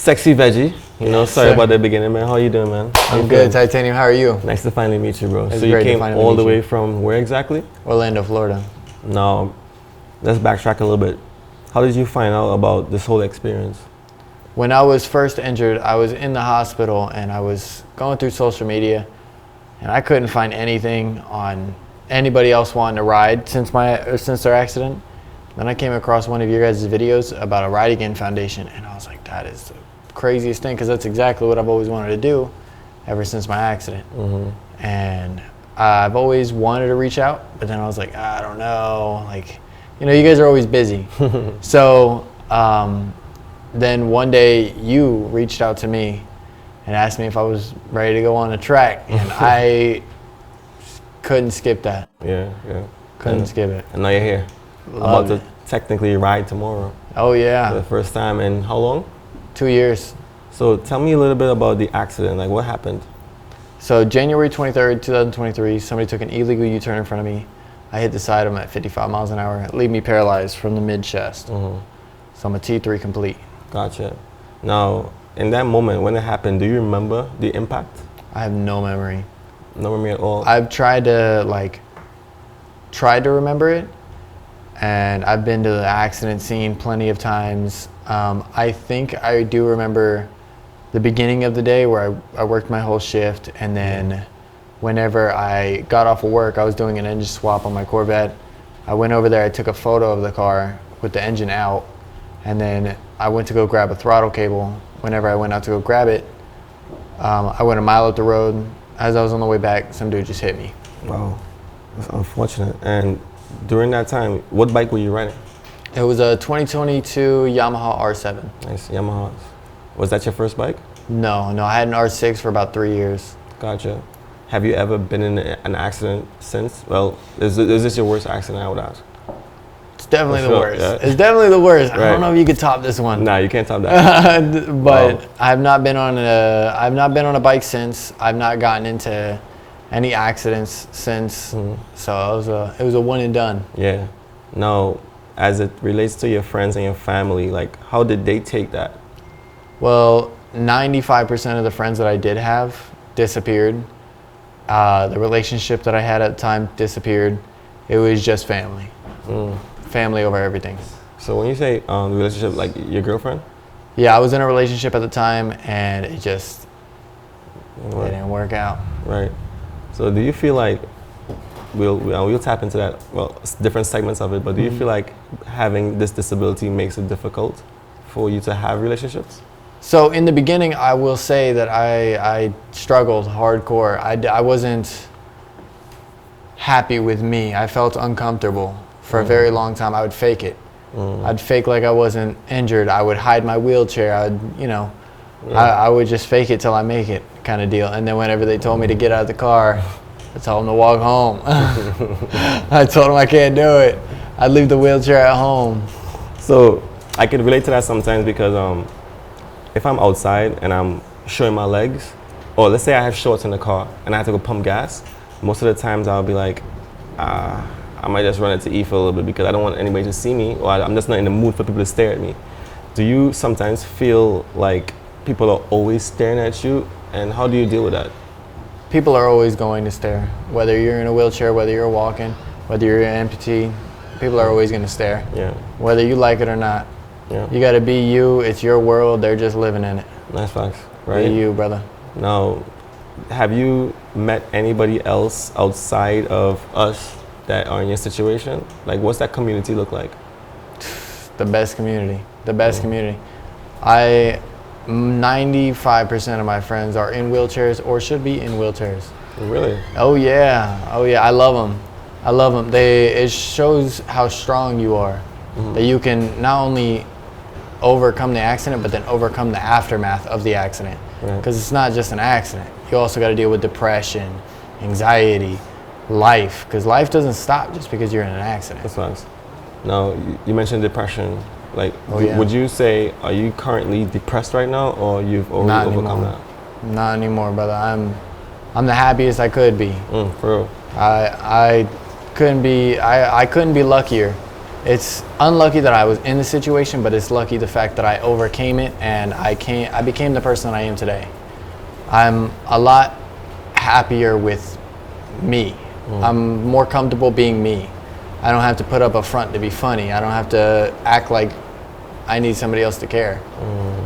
Sexy veggie, sorry sir. about the beginning, man. How you doing, man? I'm good, Titanium. How are you? Nice to finally meet you, bro. It's So you great to came finally all meet the you. way from where exactly? Orlando, Florida. Now, let's backtrack a little bit. How did you find out about this whole experience? When I was first injured, I was in the hospital and I was going through social media and I couldn't find anything on anybody else wanting to ride since their accident. Then I came across one of your guys' videos about a Ride Again Foundation and I was like, that is the craziest thing because that's exactly what I've always wanted to do ever since my accident. Mm-hmm. And I've always wanted to reach out, but then I was like, I don't know, you guys are always busy. So then one day you reached out to me and asked me if I was ready to go on a track, and I couldn't skip that. Yeah. Couldn't skip it. And now you're here. About to technically ride tomorrow. Oh For yeah, the first time in how long? 2 years. So tell me a little bit about the accident. Like, what happened? So January 23rd, 2023, somebody took an illegal U-turn in front of me. I hit the side of them at 55 miles an hour, leave me paralyzed from the mid-chest. Mm-hmm. So I'm a T3 complete. Gotcha. Now, in that moment, when it happened, do you remember the impact? I have no memory. No memory at all? I've tried to remember it, and I've been to the accident scene plenty of times. I think I do remember the beginning of the day where I worked my whole shift, and then whenever I got off of work, I was doing an engine swap on my Corvette. I went over there, I took a photo of the car with the engine out, and then I went to go grab a throttle cable. Whenever I went out to go grab it, I went a mile up the road. As I was on the way back, some dude just hit me. Wow, that's unfortunate. And during that time, what bike were you riding? It was a 2022 Yamaha R7. Nice, Yamaha. Was that your first bike? No, I had an R6 for about 3 years. Gotcha. Have you ever been in an accident since? Well, is this your worst accident, I would ask? It's definitely For the sure, worst. yeah. It's definitely the worst. Right. I don't know if you could top this one. Nah, you can't top that. But Wow. I've not been on a bike since. I've not gotten into any accidents since. So it was a one and done. Yeah. Now, as it relates to your friends and your family, like, how did they take that? Well, 95% of the friends that I did have disappeared. The relationship that I had at the time disappeared. It was just family. Family over everything. So when you say relationship, like your girlfriend? Yeah, I was in a relationship at the time, and it just it didn't work out. Right. So do you feel like we'll tap into that? Well, different segments of it. But do you feel like having this disability makes it difficult for you to have relationships? So in the beginning, I will say that I struggled hardcore. I wasn't happy with me. I felt uncomfortable for a very long time. I would fake it. I'd fake like I wasn't injured. I would hide my wheelchair. I would just fake it till I make it kind of deal. And then whenever they told me to get out of the car, I told them to walk home. I told them I can't do it. I'd leave the wheelchair at home. So I can relate to that sometimes because if I'm outside and I'm showing my legs, or let's say I have shorts in the car and I have to go pump gas, most of the times I'll be like, I might just run into E for a little bit because I don't want anybody to see me, or I'm just not in the mood for people to stare at me. Do you sometimes feel like people are always staring at you, and how do you deal with that? People are always going to stare. Whether you're in a wheelchair, whether you're walking, whether you're an amputee, people are always going to stare. Yeah. Whether you like it or not. Yeah. You got to be you. It's your world. They're just living in it. Nice facts, right? Be you, brother. Now, have you met anybody else outside of us that are in your situation? Like, what's that community look like? The best community. The best community. 95% of my friends are in wheelchairs or should be in wheelchairs. Really? Oh yeah. I love them. It shows how strong you are. That you can not only overcome the accident, but then overcome the aftermath of the accident. Because it's not just an accident. You also got to deal with depression, anxiety, life. Because life doesn't stop just because you're in an accident. That's nice. Now, you mentioned depression. Like, yeah. would you say, are you currently depressed right now, or you've already overcome that? Not anymore, brother. I'm the happiest I could be. For real? I couldn't be luckier it's unlucky that I was in the situation, but it's lucky the fact that I overcame it and I became the person that I am today. I'm a lot happier with me. I'm more comfortable being me. I don't have to put up a front to be funny. I don't have to act like I need somebody else to care.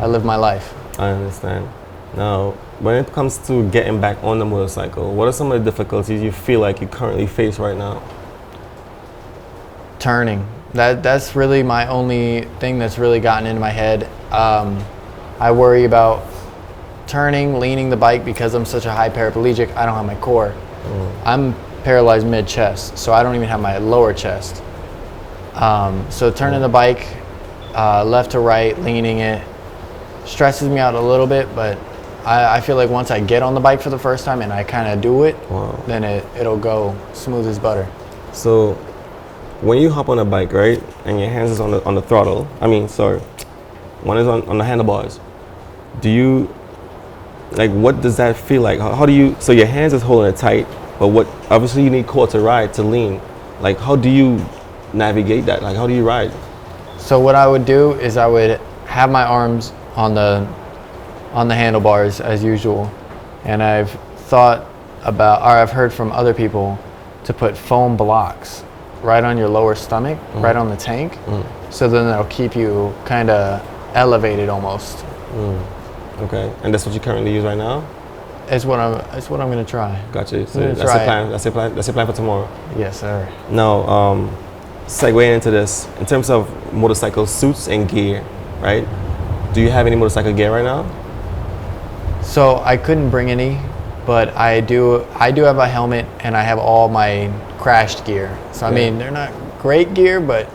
I live my life. I understand. Now, when it comes to getting back on the motorcycle, what are some of the difficulties you feel like you currently face right now? Turning. That's really my only thing that's really gotten into my head. I worry about turning, leaning the bike because I'm such a high paraplegic. I don't have my core. I'm paralyzed mid-chest, so I don't even have my lower chest. So turning the bike left to right, leaning it, stresses me out a little bit, but I feel like once I get on the bike for the first time and I kind of do it, then it'll go smooth as butter. So when you hop on a bike, right, and your hands is on the throttle, one is on the handlebars, do you, like, what does that feel like? How do you, so your hands is holding it tight, but obviously you need core to ride, to lean. Like, how do you navigate that? Like, how do you ride? So what I would do is I would have my arms on the handlebars as usual, and I've thought about, or I've heard from other people, to put foam blocks right on your lower stomach, right on the tank, so then that'll keep you kind of elevated almost. Okay, and that's what you currently use right now? It's what I'm gonna try. Gotcha. So that's the plan. That's the plan for tomorrow. Yes, sir. Now, segueing into this, in terms of motorcycle suits and gear, right? Do you have any motorcycle gear right now? So I couldn't bring any, but I do have a helmet and I have all my crashed gear. So I mean, they're not great gear, but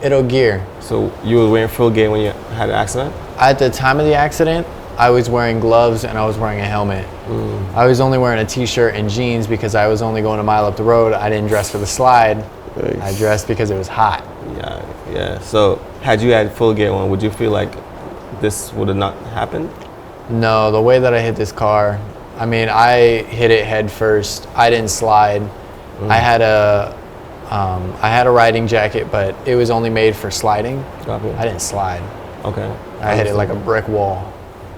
it'll gear. So you were wearing full gear when you had an accident? At the time of the accident, I was wearing gloves and I was wearing a helmet. I was only wearing a t-shirt and jeans because I was only going a mile up the road. I didn't dress for the slide. I dressed because it was hot. Yeah. So had you had full gear on, would you feel like this would have not happened? No, the way that I hit this car, I mean, I hit it head first. I didn't slide. I had a riding jacket, but it was only made for sliding. Copy. I didn't slide. Okay. I hit it like a brick wall.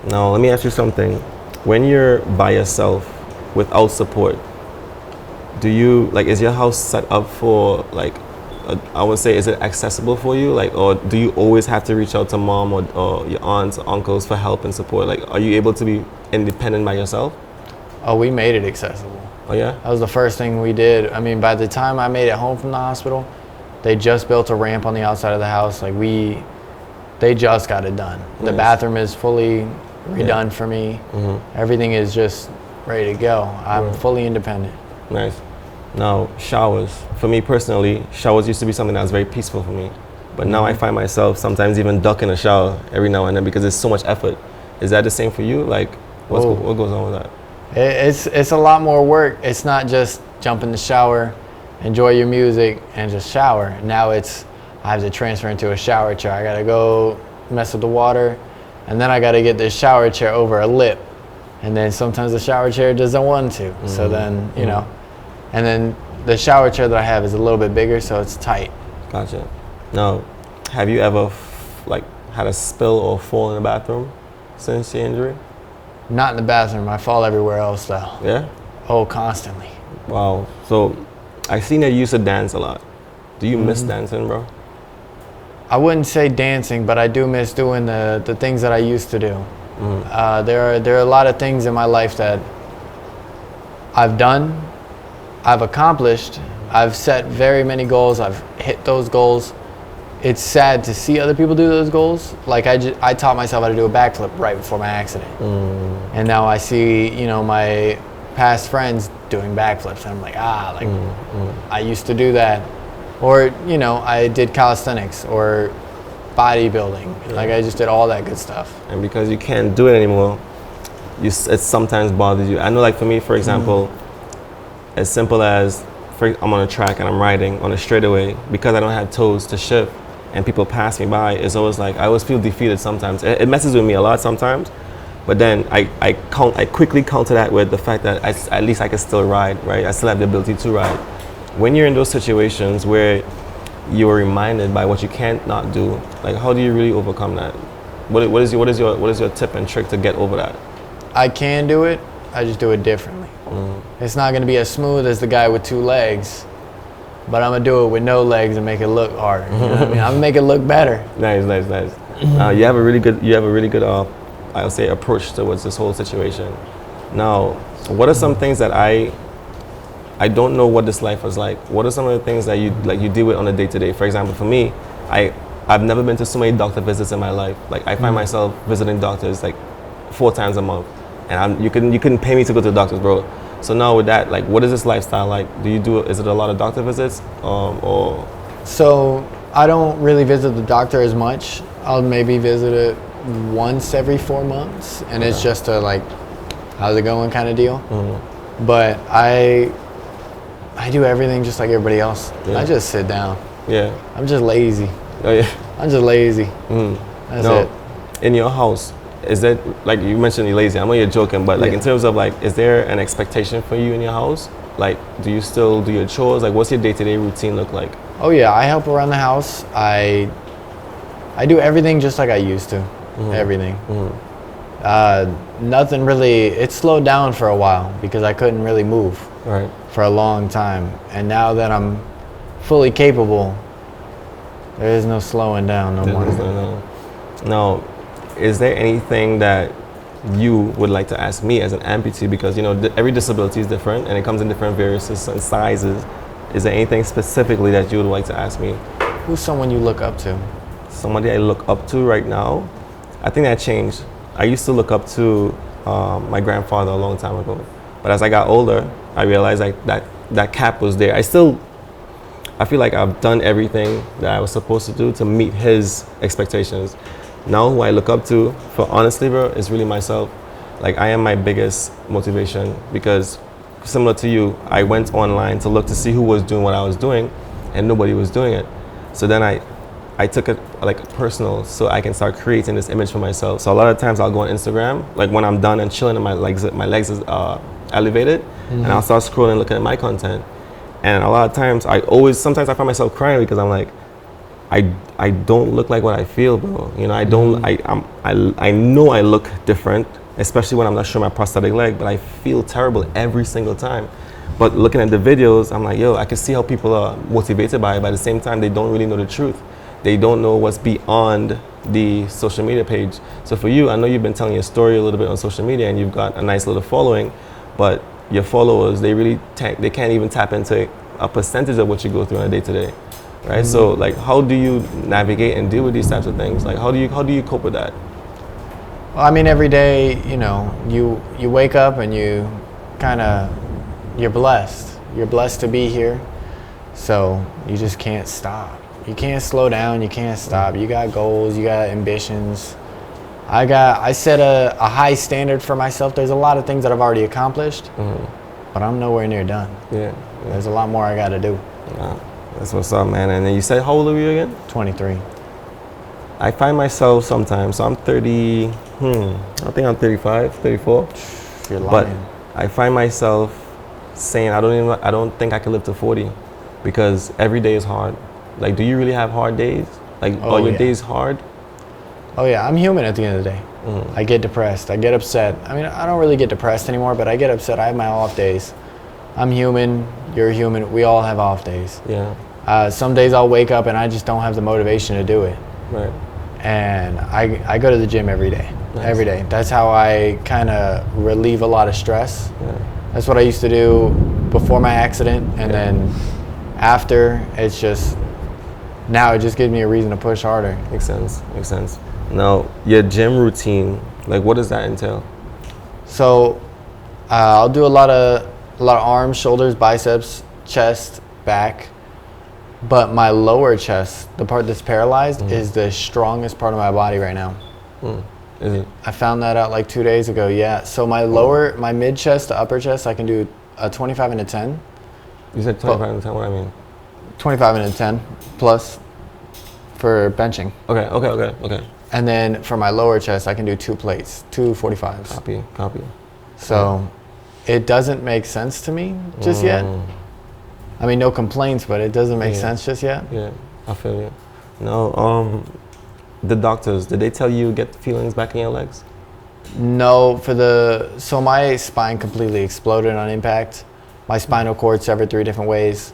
Now, let me ask you something. When you're by yourself, without support, is your house set up for, like, I would say, is it accessible for you? Like, or do you always have to reach out to mom or your aunts or uncles for help and support? Like, are you able to be independent by yourself? Oh, we made it accessible. Oh, yeah? That was the first thing we did. I mean, by the time I made it home from the hospital, they just built a ramp on the outside of the house. Like, they just got it done. Nice. The bathroom is fully redone for me. Everything is just ready to go. I'm fully independent. Nice. Now, showers. For me personally, showers used to be something that was very peaceful for me. But now I find myself sometimes even ducking a shower every now and then because it's so much effort. Is that the same for you? Like, what goes on with that? It's a lot more work. It's not just jump in the shower, enjoy your music, and just shower. Now I have to transfer into a shower chair. I gotta go mess with the water, and then I gotta get this shower chair over a lip. And then sometimes the shower chair doesn't want to. So then, you know, and then the shower chair that I have is a little bit bigger, so it's tight. Gotcha. Now, have you ever had a spill or fall in the bathroom since your injury? Not in the bathroom. I fall everywhere else though. Yeah? Oh, constantly. Wow. So I seen that you used to dance a lot. Do you miss dancing, bro? I wouldn't say dancing, but I do miss doing the things that I used to do. There are a lot of things in my life that I've done, I've accomplished, I've set very many goals, I've hit those goals. It's sad to see other people do those goals. Like I taught myself how to do a backflip right before my accident. And now I see, you know, my past friends doing backflips and I'm like, I used to do that. Or, you know, I did calisthenics or bodybuilding. Like I just did all that good stuff. And because you can't do it anymore, it sometimes bothers you. I know, like for me, for example, as simple as I'm on a track and I'm riding on a straightaway, because I don't have toes to shift and people pass me by, it's always like, I always feel defeated sometimes. It messes with me a lot sometimes, but then I quickly counter that with the fact that at least I can still ride, right? I still have the ability to ride. When you're in those situations where you are reminded by what you can't not do. Like, how do you really overcome that? What is your tip and trick to get over that? I can do it. I just do it differently. It's not going to be as smooth as the guy with 2 legs, but I'm gonna do it with no legs and make it look harder. You know what I mean? I'm gonna make it look better. Nice. You have a really good I would say approach towards this whole situation. Now, what are some things that I don't know what this life was like? What are some of the things that you deal with on a day-to-day? For example, for me, I've never been to so many doctor visits in my life. Like, I find myself visiting doctors like 4 times a month, and you couldn't pay me to go to the doctors, bro. So now with that, like, what is this lifestyle like? Is it a lot of doctor visits, or? So I don't really visit the doctor as much. I'll maybe visit it once every 4 months, and it's just a like, how's it going kind of deal. But I do everything just like everybody else. I just sit down. Yeah. I'm just lazy. Oh yeah. I'm just lazy. That's it. In your house, is that, like you mentioned you're lazy, I know you're joking, but like in terms of like, is there an expectation for you in your house? Like, do you still do your chores? Like, what's your day-to-day routine look like? Oh yeah, I help around the house. I do everything just like I used to. Everything. Nothing really, it slowed down for a while because I couldn't really move for a long time. And now that I'm fully capable, there is no slowing down no more. Now, is there anything that you would like to ask me as an amputee? Because, you know, every disability is different and it comes in different various sizes. Is there anything specifically that you would like to ask me? Who's someone you look up to? Somebody I look up to right now? I think that changed. I used to look up to my grandfather a long time ago. But as I got older, I realized like that cap was there. I feel like I've done everything that I was supposed to do to meet his expectations. Now who I look up to, for honestly, bro, is really myself. Like, I am my biggest motivation because, similar to you, I went online to look to see who was doing what I was doing, and nobody was doing it. So then I took it like personal, so I can start creating this image for myself. So a lot of times I'll go on Instagram, like when I'm done and chilling and my legs is elevated, and I'll start scrolling, looking at my content. And a lot of times sometimes I find myself crying because I'm like, I don't look like what I feel, bro. You know, I know I look different, especially when I'm not showing my prosthetic leg, but I feel terrible every single time. But looking at the videos, I'm like, yo, I can see how people are motivated by it, but at the same time, they don't really know the truth. They don't know what's beyond the social media page. So for you, I know you've been telling your story a little bit on social media and you've got a nice little following, but your followers, they can't even tap into a percentage of what you go through on a day-to-day, right? So like, how do you navigate and deal with these types of things? Like, how do you cope with that? Well, I mean, every day, you know, you wake up and you're blessed. You're blessed to be here, so you just can't stop. You can't slow down, you can't stop. You got goals, you got ambitions. I set a high standard for myself. There's a lot of things that I've already accomplished, but I'm nowhere near done. Yeah. There's a lot more I got to do. That's what's up, man. And then you said, how old are you again? 23. I find myself sometimes, so I'm 30, I think I'm 35, 34. You're lying. But I find myself saying, I don't think I can live to 40 because every day is hard. Like, do you really have hard days? Like, are your days hard? Oh yeah, I'm human at the end of the day. I get depressed, I get upset. I mean, I don't really get depressed anymore, but I get upset. I have my off days. I'm human, you're human, we all have off days. Yeah. Some days I'll wake up and I just don't have the motivation to do it. Right. And I go to the gym every day. Nice. Every day. That's how I kind of relieve a lot of stress. Yeah. That's what I used to do before my accident, and then after, it's just, now it just gives me a reason to push harder. Makes sense. Now, your gym routine, like, what does that entail? So, I'll do a lot of arms, shoulders, biceps, chest, back. But my lower chest, the part that's paralyzed, is the strongest part of my body right now. Is it? I found that out like 2 days ago, yeah. So my mid chest to upper chest, I can do a 25 and a 10. You said 25 and a 10, what do I mean? 25 and a 10 plus for benching. Okay. And then for my lower chest, I can do 2 plates, 2 45s. Copy. So it doesn't make sense to me just yet. I mean, no complaints, but it doesn't make sense just yet. Yeah. I feel you. No, the doctors, did they tell you get feelings back in your legs? No, so my spine completely exploded on impact. My spinal cord severed 3 different ways.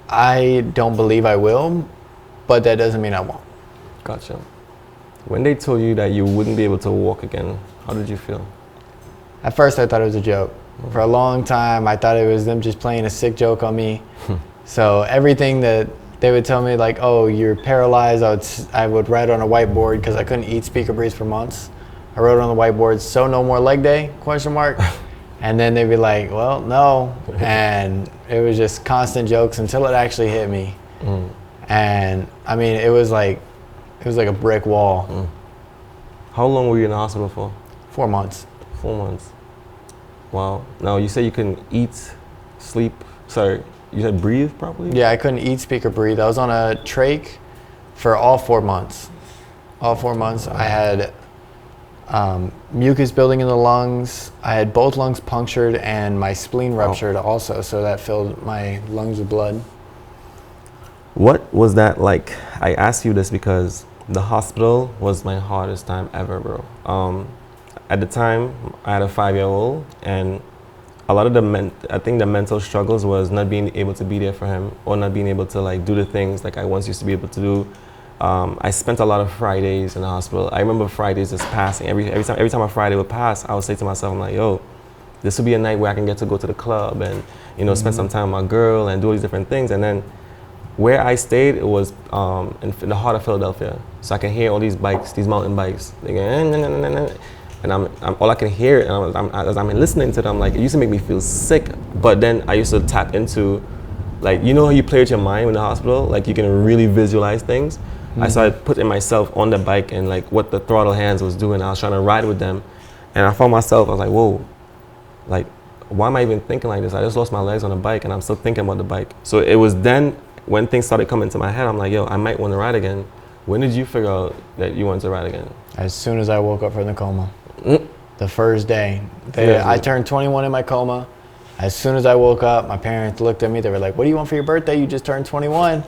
I don't believe I will, but that doesn't mean I won't. Gotcha. When they told you that you wouldn't be able to walk again, how did you feel? At first, I thought it was a joke. For a long time, I thought it was them just playing a sick joke on me. So everything that they would tell me, like, oh, you're paralyzed, I would write on a whiteboard because I couldn't eat, speak, or breathe for months. I wrote on the whiteboard, so no more leg day, ? And then they'd be like, well, no. And it was just constant jokes until it actually hit me. And I mean, it was like a brick wall. How long were you in the hospital for? 4 months. 4 months. Wow. Now, you say you couldn't eat, sleep, you said breathe properly? Yeah, I couldn't eat, speak, or breathe. I was on a trach for all 4 months. All 4 months, I had mucus building in the lungs. I had both lungs punctured and my spleen ruptured also, so that filled my lungs with blood. What was that like? I asked you this because the hospital was my hardest time ever, bro. At the time, I had a 5-year-old, and a lot of I think the mental struggles was not being able to be there for him, or not being able to like do the things like I once used to be able to do. I spent a lot of Fridays in the hospital. I remember Fridays just passing. Every time a Friday would pass, I would say to myself, I'm like, yo, this would be a night where I can get to go to the club and, you know, spend some time with my girl and do all these different things. And then where I stayed, it was in the heart of Philadelphia. So I can hear all these bikes, these mountain bikes. They go, and I'm all I can hear, and as I'm listening to them, like, it used to make me feel sick. But then I used to tap into, like, you know how you play with your mind in the hospital? Like, you can really visualize things. I started putting myself on the bike and like what the throttle hands was doing. I was trying to ride with them, and I found myself, I was like, whoa, like, why am I even thinking like this? I just lost my legs on the bike and I'm still thinking about the bike. So it was then when things started coming to my head, I'm like, yo, I might want to ride again. When did you figure out that you wanted to ride again? As soon as I woke up from the coma. The first day. I turned 21 in my coma. As soon as I woke up, my parents looked at me, they were like, what do you want for your birthday? You just turned 21.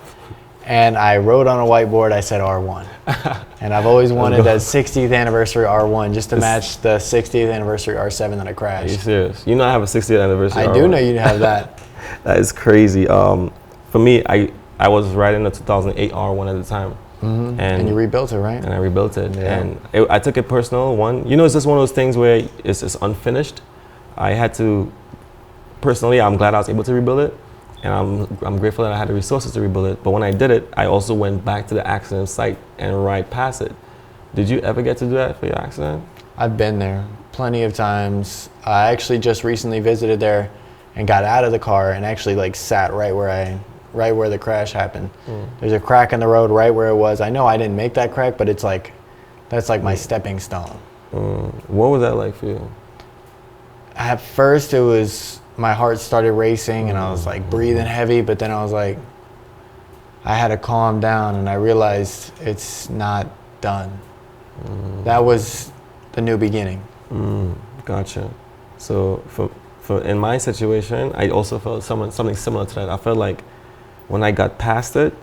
And I wrote on a whiteboard, I said R1. And I've always wanted that 60th anniversary R1 just to match the 60th anniversary R7 that I crashed. Are you serious? You know I have a 60th anniversary I R1. do know you have that. That is crazy. For me, I was riding the 2008 R1 at the time. And you rebuilt it, right? And I rebuilt it. Yeah. And I took it personal. You know, it's just one of those things where it's unfinished. I had to, personally, I'm glad I was able to rebuild it. And I'm grateful that I had the resources to rebuild it. But when I did it, I also went back to the accident site and ride past it. Did you ever get to do that for your accident? I've been there plenty of times. I actually just recently visited there and got out of the car and actually like sat right where the crash happened. There's a crack in the road right where it was. I know I didn't make that crack, but it's like, that's like my stepping stone. What was that like for you? At first it was, my heart started racing and I was like breathing heavy, but then I was like, I had to calm down and I realized it's not done. That was the new beginning. Gotcha. So for in my situation, I also felt something similar to that. I felt like when I got past it,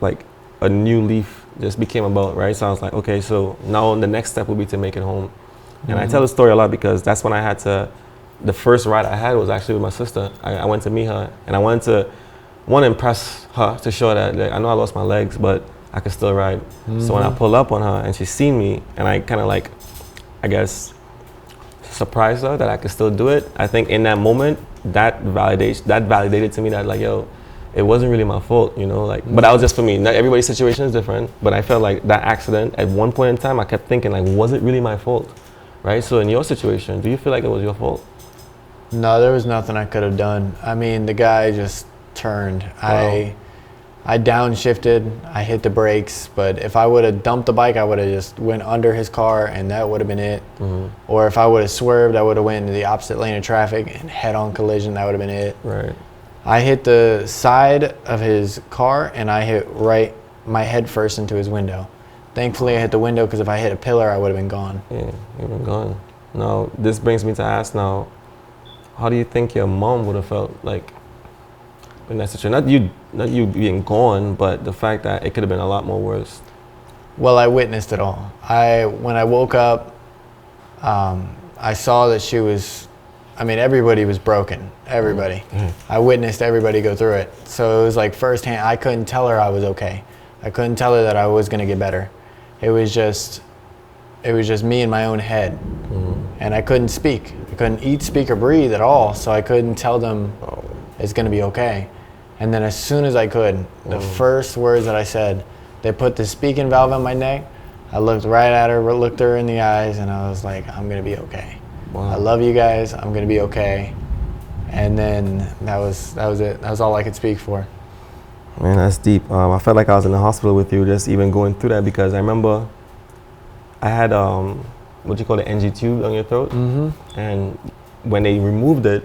like a new leaf just became about, right? So I was like, okay, so now the next step will be to make it home. And I tell the story a lot because that's when I had to, the first ride I had was actually with my sister. I went to meet her and I wanted to, impress her to show that, like, I know I lost my legs, but I could still ride. So when I pulled up on her and she seen me and I kind of like, I guess, surprised her that I could still do it. I think in that moment, that validated to me that like, yo, it wasn't really my fault, you know, like, but that was just for me. Not everybody's situation is different, but I felt like that accident, at one point in time, I kept thinking like, was it really my fault? Right? So in your situation, do you feel like it was your fault? No, there was nothing I could have done. I mean, the guy just turned. Wow. I downshifted, I hit the brakes, but if I would have dumped the bike, I would have just went under his car and that would have been it. Or if I would have swerved, I would have went into the opposite lane of traffic and head-on collision, that would have been it. Right. I hit the side of his car and I hit my head first into his window. Thankfully, I hit the window because if I hit a pillar, I would have been gone. Yeah, you've been gone. Now, this brings me to ask now, how do you think your mom would have felt like in that situation? Not you being gone, but the fact that it could have been a lot more worse. Well, I witnessed it all. When I woke up, I saw that she was, everybody was broken. Everybody. Mm-hmm. I witnessed everybody go through it. So it was like firsthand. I couldn't tell her I was okay. I couldn't tell her that I was going to get better. It was just me in my own head. Mm-hmm. And I couldn't speak. I couldn't eat, speak, or breathe at all. So I couldn't tell them it's going to be okay. And then as soon as I could, the first words that I said, they put the speaking valve on my neck. I looked right at her, looked her in the eyes, and I was like, I'm going to be okay. Wow. I love you guys. I'm going to be okay. And then that was it. That was all I could speak for. Man, that's deep. I felt like I was in the hospital with you, just even going through that, because I remember I had what you call the NG tube on your throat. Mm-hmm. And when they removed it,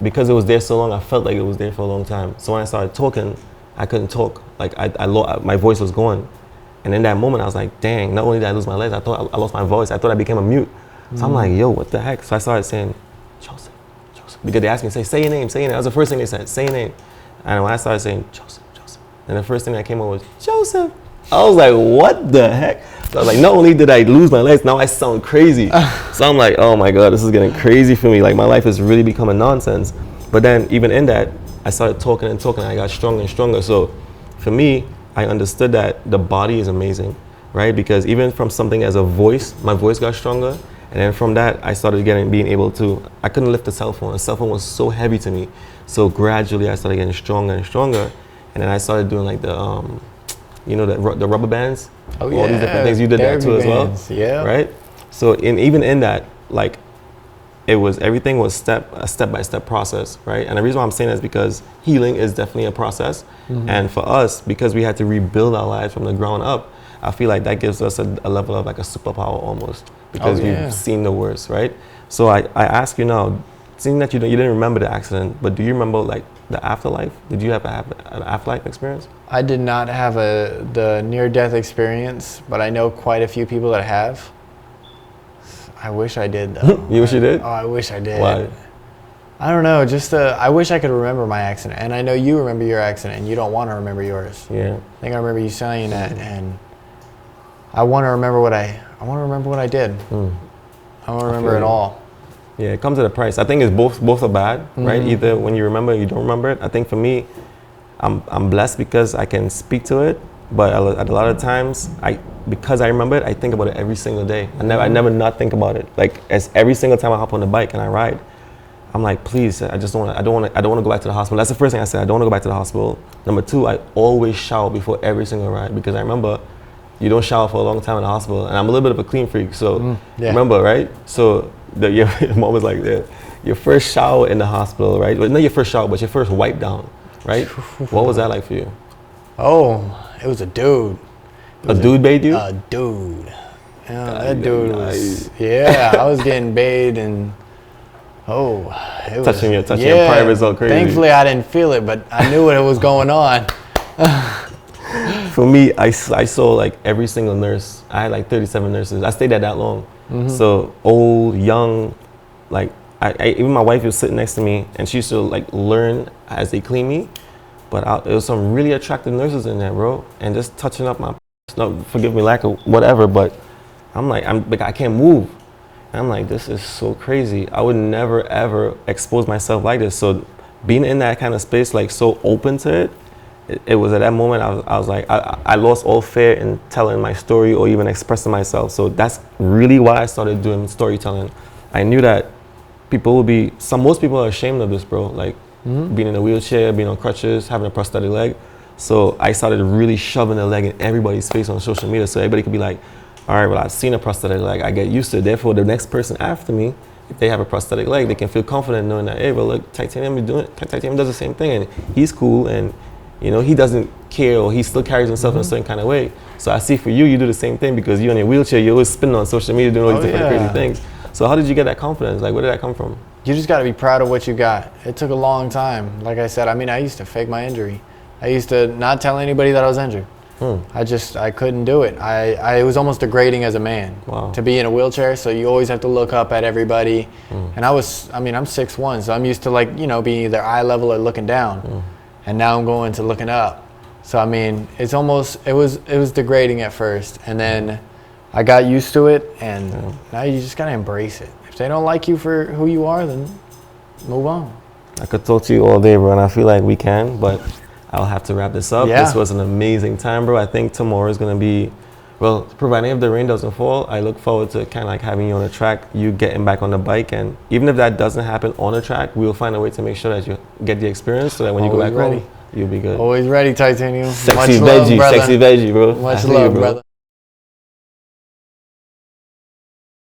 because it was there so long, I felt like it was there for a long time. So when I started talking, I couldn't talk. Like my voice was gone. And in that moment, I was like, dang, not only did I lose my legs, I thought I lost my voice. I thought I became a mute. So I'm like, yo, what the heck? So I started saying, Joseph. Because they asked me, say your name. That was the first thing they said, say your name. And when I started saying, Joseph. And the first thing that came up was, Joseph. I was like, what the heck? So I was like, not only did I lose my legs, now I sound crazy. So I'm like, oh my God, this is getting crazy for me. Like, my life is really becoming nonsense. But then even in that, I started talking and talking, and I got stronger and stronger. So for me, I understood that the body is amazing, right? Because even from something as a voice, my voice got stronger. And then from that, I started being able to, I couldn't lift the cell phone. The cell phone was so heavy to me. So gradually I started getting stronger and stronger. And then I started doing like the rubber bands. Oh yeah. All these different things. You did that too bands. As well. Yeah. Right? So even in that, like, everything was a step-by-step process, right? And the reason why I'm saying that is because healing is definitely a process. Mm-hmm. And for us, because we had to rebuild our lives from the ground up, I feel like that gives us a level of like a superpower almost, because we've seen the worst, right? So I ask you now, seeing that you didn't remember the accident, but do you remember like the afterlife? Did you have an afterlife experience? I did not have the near-death experience, but I know quite a few people that have. I wish I did, though. You wish you did? Oh, I wish I did. Why? I don't know. I wish I could remember my accident. And I know you remember your accident, and you don't want to remember yours. Yeah. I think I remember you saying that, and I want to remember what I did. I want to remember it all. Yeah, it comes at a price. I think it's both are bad, right? Either when you remember, you don't remember it. I think for me, I'm blessed because I can speak to it, but a lot of times because I remember it, I think about it every single day. I never not think about it. Like, as every single time I hop on the bike and I ride, I'm like, please, I don't want to go back to the hospital. That's the first thing I said. I don't want to go back to the hospital. Number two, I always shower before every single ride, because I remember you don't shower for a long time in the hospital, and I'm a little bit of a clean freak. So remember, right? So your mom was like, your first shower in the hospital, right? Well, not your first shower, but your first wipe down, right? What was that like for you? Oh, it was a dude. A dude bathed you? A dude. Yeah, that dude was. Yeah, I was getting bathed, and it was touching your privates all crazy. Thankfully, I didn't feel it, but I knew what was going on. For me, I saw like every single nurse. I had like 37 nurses. I stayed there that long. Mm-hmm. So old, young, like even my wife was sitting next to me, and she used to like learn as they clean me. But there was some really attractive nurses in there, bro, and just touching up my. No, forgive me, lack of whatever, but I can't move. And I'm like, this is so crazy. I would never ever expose myself like this. So being in that kind of space, like so open to it was at that moment I was like, I lost all fear in telling my story or even expressing myself. So that's really why I started doing storytelling. I knew that most people are ashamed of this, bro. Like being in a wheelchair, being on crutches, having a prosthetic leg. So I started really shoving the leg in everybody's face on social media, so everybody could be like, all right, well, I've seen a prosthetic leg, I get used to it. Therefore, the next person after me, if they have a prosthetic leg, they can feel confident knowing that, hey, well, look, Titanium is doing it. Titanium does the same thing, and he's cool, and he doesn't care, or he still carries himself in a certain kind of way. So I see for you do the same thing, because you're in a wheelchair, you're always spinning on social media, doing all these different crazy things. So how did you get that confidence? Like, where did that come from? You just got to be proud of what you got. It took a long time. Like I said, I used to fake my injury. I used to not tell anybody that I was injured. I couldn't do it. It was almost degrading as a man to be in a wheelchair. So you always have to look up at everybody. And I'm 6'1", so I'm used to being either eye level or looking down. and now I'm going to looking up. So I mean, it was degrading at first, and then I got used to it, and now you just gotta embrace it. If they don't like you for who you are, then move on. I could talk to you all day, bro, and I feel like we can, but I'll have to wrap this up. Yeah. This was an amazing time, bro. I think tomorrow is gonna be, well, providing if the rain doesn't fall, I look forward to kind of like having you on the track, you getting back on the bike, and even if that doesn't happen on the track, we'll find a way to make sure that you get the experience so that when you go back home, you'll be good. Always ready, Titanium. Sexy Much love, veggie, brother. sexy veggie, bro. Much love, brother.